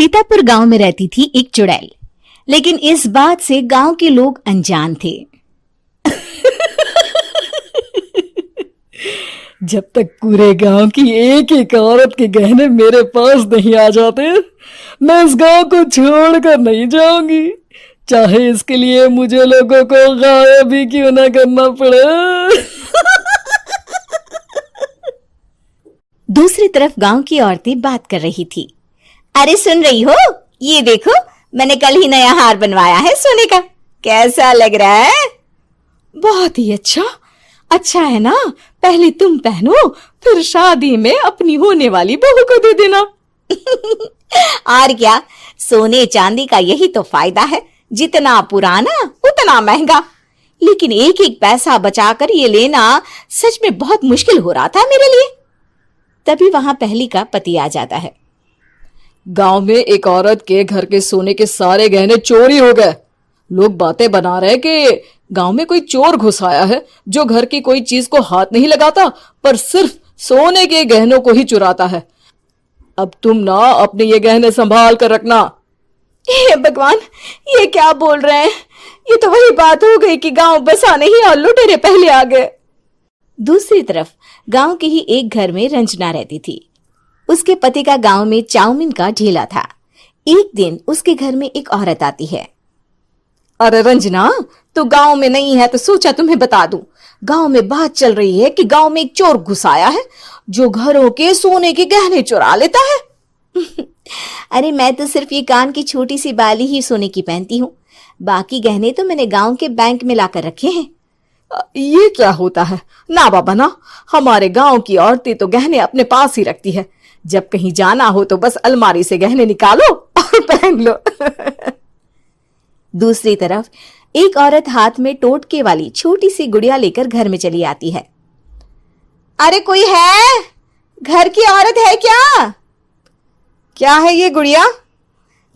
सीतापुर गांव में रहती थी एक चुड़ैल, लेकिन इस बात से गांव के लोग अनजान थे। जब तक पूरे गांव की एक एक औरत के गहने मेरे पास नहीं आ जाते, मैं इस गांव को छोड़कर नहीं जाऊंगी, चाहे इसके लिए मुझे लोगों को गायब भी क्यों ना करना पड़े। दूसरी तरफ गांव की औरतें बात कर रही थी। अरे सुन रही हो, ये देखो, मैंने कल ही नया हार बनवाया है सोने का, कैसा लग रहा है? बहुत ही अच्छा है ना। पहले तुम पहनो, फिर शादी में अपनी होने वाली बहू को दे देना। और क्या, सोने चांदी का यही तो फायदा है, जितना पुराना उतना महंगा। लेकिन एक एक पैसा बचाकर ये लेना सच में बहुत मुश्किल हो रहा था मेरे लिए। तभी वहां पहली का पति आ जाता है। गांव में एक औरत के घर के सोने के सारे गहने चोरी हो गए। लोग बातें बना रहे कि गांव में कोई चोर घुस आया है जो घर की कोई चीज को हाथ नहीं लगाता, पर सिर्फ सोने के गहनों को ही चुराता है। अब तुम ना अपने ये गहने संभाल कर रखना। हे भगवान, ये क्या बोल रहे हैं? ये तो वही बात हो गई कि गांव बसा नहीं और लुटेरे पहले आ गए। दूसरी तरफ गांव के ही एक घर में रंजना रहती थी। उसके पति का गांव में चाउमीन का ठेला था। एक दिन उसके घर में एक औरत आती है। अरे रंजना, तू गांव में नहीं है तो सोचा तुम्हें बता दूं। गांव में बात चल रही है कि गांव में एक चोर घुस आया है जो घरों के सोने के गहने चुरा लेता है। अरे मैं तो सिर्फ ये कान की छोटी सी बाली ही सोने की पहनती हूँ, बाकी गहने तो मैंने गांव के बैंक में लाकर रखे हैं। ये क्या होता है? ना बाबा ना, हमारे गांव की औरतें तो गहने अपने पास ही रखती है। जब कहीं जाना हो तो बस अलमारी से गहने निकालो और पहन लो। दूसरी तरफ एक औरत हाथ में टोटके वाली छोटी सी गुड़िया लेकर घर में चली आती है। अरे कोई है? घर की औरत है क्या? क्या है ये गुड़िया?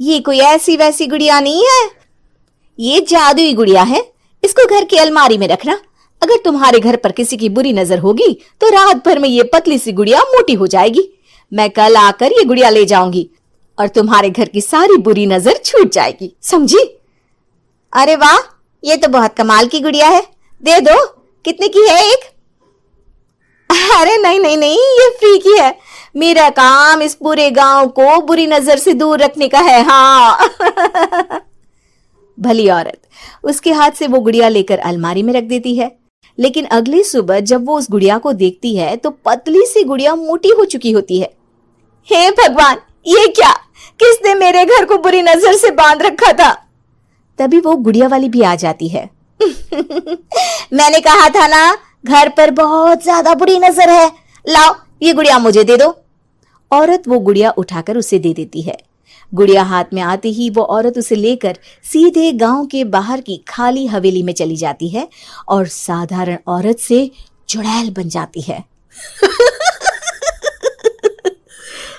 ये कोई ऐसी वैसी गुड़िया नहीं है, ये जादुई गुड़िया है। इसको घर की अलमारी में रखना। अगर तुम्हारे घर पर किसी की बुरी नजर होगी तो रात भर में ये पतली सी गुड़िया मोटी हो जाएगी। मैं कल आकर ये गुड़िया ले जाऊंगी और तुम्हारे घर की सारी बुरी नजर छूट जाएगी, समझी? अरे वाह, ये तो बहुत कमाल की गुड़िया है, दे दो। कितने की है एक? अरे नहीं नहीं नहीं, ये फ्री की है। मेरा काम इस पूरे गांव को बुरी नजर से दूर रखने का है। हाँ। भली औरत उसके हाथ से वो गुड़िया लेकर अलमारी में रख देती है। लेकिन अगली सुबह जब वो उस गुड़िया को देखती है तो पतली सी गुड़िया मोटी हो चुकी होती है। हे भगवान, ये क्या? किसने मेरे घर को बुरी नजर से बांध रखा था? तभी वो गुड़िया वाली भी आ जाती है। मैंने कहा था ना, घर पर बहुत ज्यादा बुरी नजर है। लाओ, ये गुड़िया मुझे दे दो। औरत वो गुड़िया उठाकर उसे दे देती है। गुड़िया हाथ में आते ही वो औरत उसे लेकर सीधे गांव के बाहर की खाली हवेली में चली जाती है और साधारण औरत से चुड़ैल बन जाती है।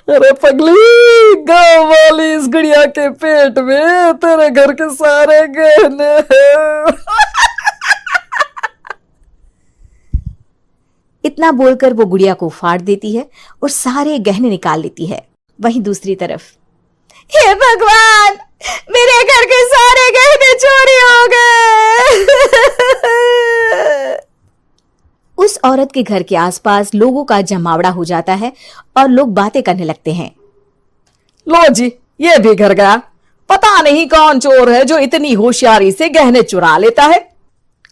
अरे पगली, गांव वाली इस गुड़िया के पेट में तेरे घर के सारे गहने हैं। इतना बोलकर वो गुड़िया को फाड़ देती है और सारे गहने निकाल लेती है। वहीं दूसरी तरफ, हे भगवान, मेरे घर के सारे गहने चोरी हो गए। उस औरत के घर के आसपास लोगों का जमावड़ा हो जाता है और लोग बातें करने लगते हैं। लो जी, ये भी घर गया। पता नहीं कौन चोर है जो इतनी होशियारी से गहने चुरा लेता है।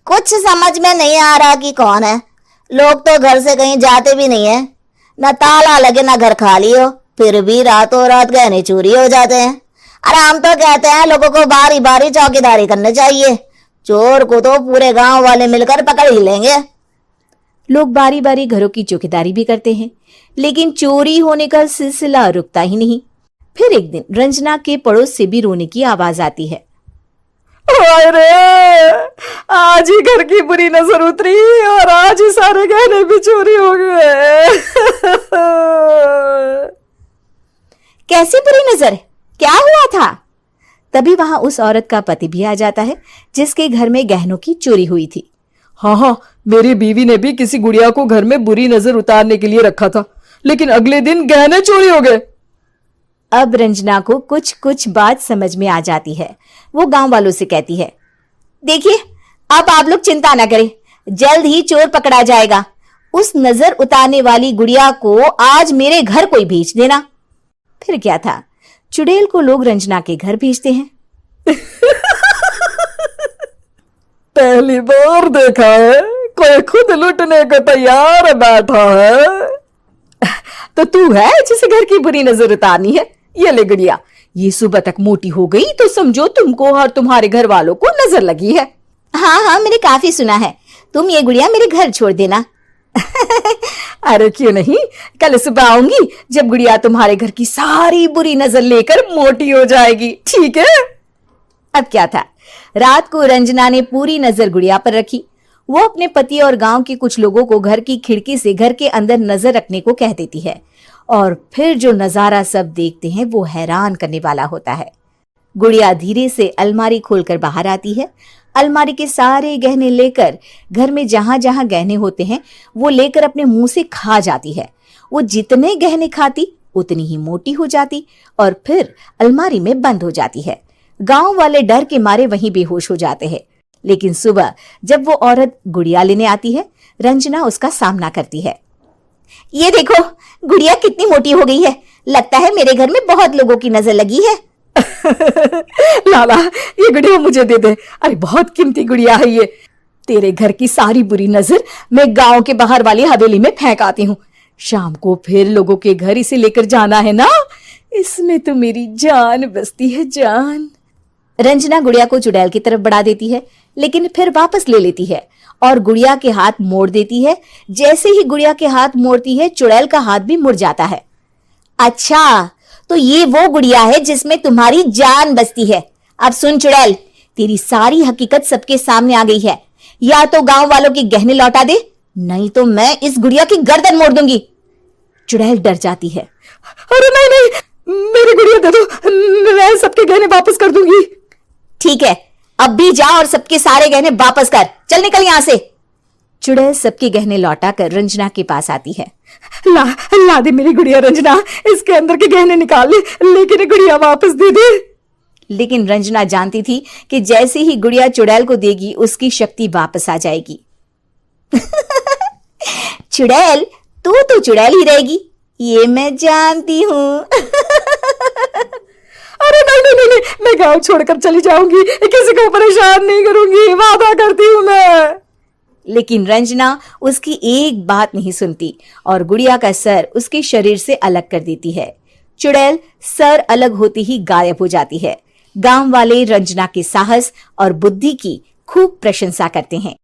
कुछ समझ में नहीं आ रहा कि कौन है। लोग तो घर से कहीं जाते भी नहीं है, न ताला लगे न घर खाली हो, फिर भी रातों रात गहने चोरी हो जाते हैं। अरे हम तो कहते हैं लोगों को बारी बारी चौकीदारी करनी चाहिए, चोर को तो पूरे गांव वाले मिलकर पकड़ ही लेंगे। लोग बारी बारी घरों की चौकीदारी भी करते हैं, लेकिन चोरी होने का सिलसिला रुकता ही नहीं। फिर एक दिन रंजना के पड़ोस से भी रोने की आवाज आती है। अरे आज ही घर की बुरी नजर उतरी और आज ही सारे गहने भी चोरी हो गए। कैसी बुरी नजर? क्या हुआ था? तभी वहां उस औरत का पति भी आ जाता है जिसके घर में गहनों की चोरी हुई थी। हाँ, मेरी बीवी ने भी किसी गुड़िया को घर में बुरी नजर उतारने के लिए रखा था, लेकिन अगले दिन गहने चोरी हो गए। अब रंजना को कुछ कुछ बात समझ में आ जाती है। वो गांव वालों से कहती है, देखिए अब आप लोग चिंता ना करें, जल्द ही चोर पकड़ा जाएगा। उस नजर उतारने वाली गुड़िया को आज मेरे घर कोई भेज देना। फिर क्या था, चुड़ैल को लोग रंजना के घर भेजते हैं। पहली बार देखा है कोई खुद लुटने को तैयार बैठा है। तो तू है जिसे घर की बुरी नजर उतारनी है? ये ले गुड़िया, ये सुबह तक मोटी हो गई तो समझो तुमको और तुम्हारे घर वालों को नजर लगी है। हाँ हाँ, मैंने काफी सुना है। तुम ये गुड़िया मेरे घर छोड़ देना। अरे क्यों नहीं, कल सुबह आऊंगी जब गुड़िया तुम्हारे घर की सारी बुरी नजर लेकर मोटी हो जाएगी, ठीक है? अब क्या था, रात को रंजना ने पूरी नजर गुड़िया पर रखी। वो अपने पति और गांव के कुछ लोगों को घर की खिड़की से घर के अंदर नजर रखने को कह देती है, और फिर जो नजारा सब देखते हैं वो हैरान करने वाला होता है। गुड़िया धीरे से अलमारी खोलकर बाहर आती है। अलमारी के सारे गहने लेकर घर में जहां जहां गहने होते हैं वो लेकर अपने मुंह से खा जाती है। वो जितने गहने खाती उतनी ही मोटी हो जाती और फिर अलमारी में बंद हो जाती है। गांव वाले डर के मारे वहीं बेहोश हो जाते हैं। लेकिन सुबह जब वो औरत गुड़िया लेने आती है, रंजना उसका सामना करती है। ये देखो गुड़िया कितनी मोटी हो गई है, लगता है मेरे घर में बहुत लोगों की नजर लगी है। लाला ये गुड़िया मुझे दे दे, अरे बहुत कीमती गुड़िया है ये। तेरे घर की सारी बुरी नजर मैं गांव के बाहर वाली हवेली में फेंक आती हूँ। शाम को फिर लोगों के घर इसे लेकर जाना है ना, इसमें तो मेरी जान बसती है, जान। रंजना गुड़िया को चुड़ैल की तरफ बढ़ा देती है, लेकिन फिर वापस ले लेती है और गुड़िया के हाथ मोड़ देती है। जैसे ही गुड़िया के हाथ मोड़ती है, चुड़ैल का हाथ भी मुड़ जाता है। अच्छा, तो ये वो गुड़िया है जिसमें तुम्हारी जान बसती है। अब सुन चुड़ैल, तेरी सारी हकीकत सबके सामने आ गई है। या तो गांव वालों के गहने लौटा दे, नहीं तो मैं इस गुड़िया की गर्दन मोड़ दूंगी। चुड़ैल डर जाती है। अरे नहीं नहीं, मेरी गुड़िया दे दो, मैं सबके गहने वापस कर दूंगी। ठीक है, अब भी जा और सबके सारे गहने वापस कर। चल निकल यहां से। चुड़ैल सबके गहने लौटाकर रंजना के पास आती है। ला दे मेरी गुड़िया रंजना, इसके अंदर के गहने निकाल ले, लेकिन ये गुड़िया वापस दे दे। लेकिन रंजना जानती थी कि जैसे ही गुड़िया चुड़ैल को देगी उसकी शक्ति वापस आ जाएगी। चुड़ैल, तू तो चुड़ैल ही रहेगी, ये मैं जानती हूँ। अरे नहीं नहीं नहीं, मैं गांव छोड़कर चली जाऊंगी, किसी को परेशान नहीं करूंगी, वादा करती हूँ मैं। लेकिन रंजना उसकी एक बात नहीं सुनती और गुड़िया का सर उसके शरीर से अलग कर देती है। चुड़ैल सर अलग होती ही गायब हो जाती है। गांव वाले रंजना के साहस और बुद्धि की खूब प्रशंसा करते हैं।